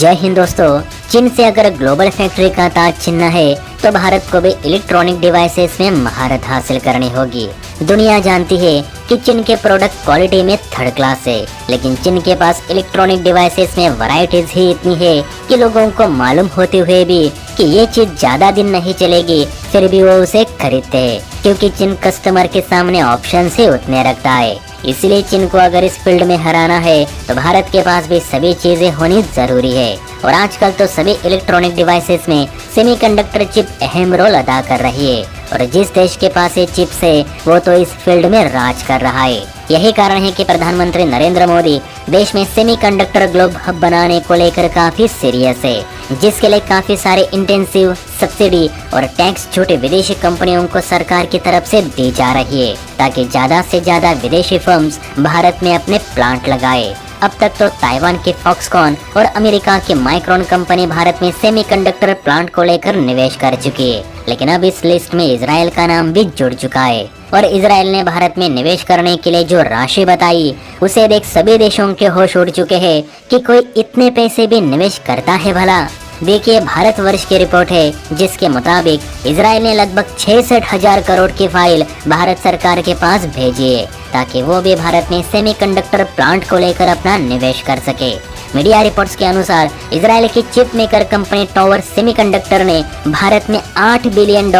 जय हिंद दोस्तों। चीन से अगर ग्लोबल फैक्ट्री का ताज छीनना है तो भारत को भी इलेक्ट्रॉनिक डिवाइसेस में महारत हासिल करनी होगी। दुनिया जानती है कि चीन के प्रोडक्ट क्वालिटी में थर्ड क्लास है, लेकिन चीन के पास इलेक्ट्रॉनिक डिवाइसेस में वैरायटीज ही इतनी है कि लोगों को मालूम होते हुए भी कि ये चीज ज्यादा दिन नहीं चलेगी, फिर भी वो उसे खरीदते हैं, क्योंकि चीन कस्टमर के सामने ऑप्शन ही उतने रखता है। इसलिए चीन को अगर इस फील्ड में हराना है तो भारत के पास भी सभी चीजें होनी जरूरी है। और आजकल तो सभी इलेक्ट्रॉनिक डिवाइसेस में सेमीकंडक्टर चिप अहम रोल अदा कर रही है, और जिस देश के पास ये चिप्स है वो तो इस फील्ड में राज कर रहा है। यही कारण है कि प्रधानमंत्री नरेंद्र मोदी देश में सेमीकंडक्टर ग्लोब हब बनाने को लेकर काफी सीरियस है, जिसके लिए काफी सारे इंटेंसिव सब्सिडी और टैक्स छूट विदेशी कंपनियों को सरकार की तरफ से दी जा रही है, ताकि ज्यादा से ज्यादा विदेशी फर्म्स भारत में अपने प्लांट लगाए। अब तक तो ताइवान की फॉक्सकॉन और अमेरिका की माइक्रोन कंपनी भारत में सेमीकंडक्टर प्लांट को लेकर निवेश कर चुकी है, लेकिन अब इस लिस्ट में इजराइल का नाम भी जुड़ चुका है। और इजराइल ने भारत में निवेश करने के लिए जो राशि बताई उसे देख सभी देशों के होश उड़ चुके हैं कि कोई इतने पैसे भी निवेश करता है भला। देखिए, भारतवर्ष की रिपोर्ट है जिसके मुताबिक इजराइल ने लगभग 66,000 करोड़ की फाइल भारत सरकार के पास भेजी है, ताकि वो भी भारत में सेमीकंडक्टर प्लांट को लेकर अपना निवेश कर सके। मीडिया रिपोर्ट्स के अनुसार इजराइल की chip maker company tower semiconductor ने भारत में $8 बिलियन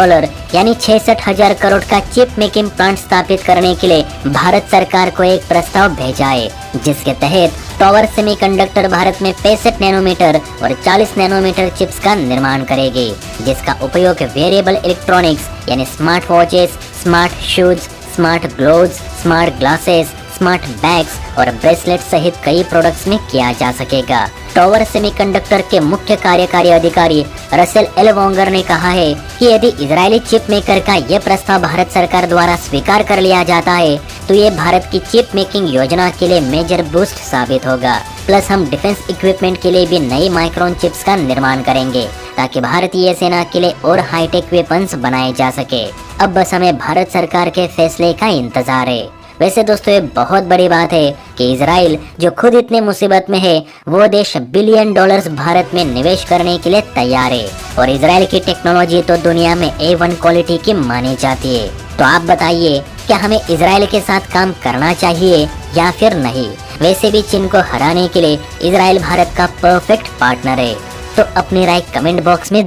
यानी 66,000 करोड़ का चिप मेकिंग प्लांट स्थापित करने के लिए भारत सरकार को एक प्रस्ताव भेजा है, जिसके तहत टॉवर सेमीकंडक्टर भारत में 65 नैनोमीटर और 40 नैनोमीटर चिप्स का निर्माण करेगी, जिसका उपयोग वेरिएबल इलेक्ट्रॉनिक्स यानी smart watches, smart shoes, smart gloves, smart glasses, smart bags और ब्रेसलेट सहित कई प्रोडक्ट्स में किया जा सकेगा। टॉवर सेमीकंडक्टर के मुख्य कार्यकारी अधिकारी रसेल एल वोंगर ने कहा है कि यदि इजरायली चिप मेकर का यह प्रस्ताव भारत सरकार द्वारा स्वीकार कर लिया जाता है तो ये भारत की चिप मेकिंग योजना के लिए मेजर बूस्ट साबित होगा। प्लस हम डिफेंस इक्विपमेंट के लिए भी नई माइक्रोन चिप्स का निर्माण करेंगे, ताकि भारतीय सेना के लिए और हाईटेक वेपन्स बनाए जा सके। अब बस हमें भारत सरकार के फैसले का इंतजार है। वैसे दोस्तों, ये बहुत बड़ी बात है कि इजराइल जो खुद इतने मुसीबत में है, वो देश $1 बिलियन भारत में निवेश करने के लिए तैयार है। और इजराइल की टेक्नोलॉजी तो दुनिया में A1 क्वालिटी की मानी जाती है। तो आप बताइए, क्या हमें इजराइल के साथ काम करना चाहिए या फिर नहीं? वैसे भी चीन को हराने के लिए इजराइल भारत का परफेक्ट पार्टनर है। तो अपनी राय कमेंट बॉक्स में